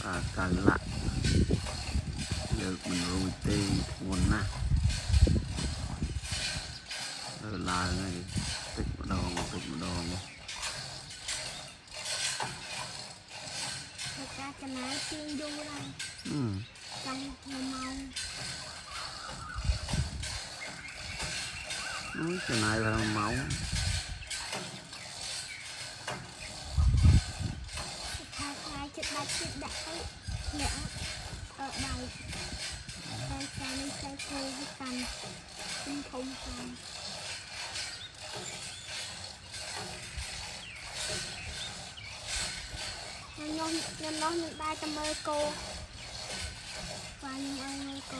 cả lạ được mình rồi tê nguồn nè rồi là này tích một đòn thật ra cái này chuyên du đây trong màu cái này là máu hai chữ ba chữ đã nữa ở đầu xe khô với cành tinh thông cành nhân nó những tay cho mơ cô và những ai mơ cô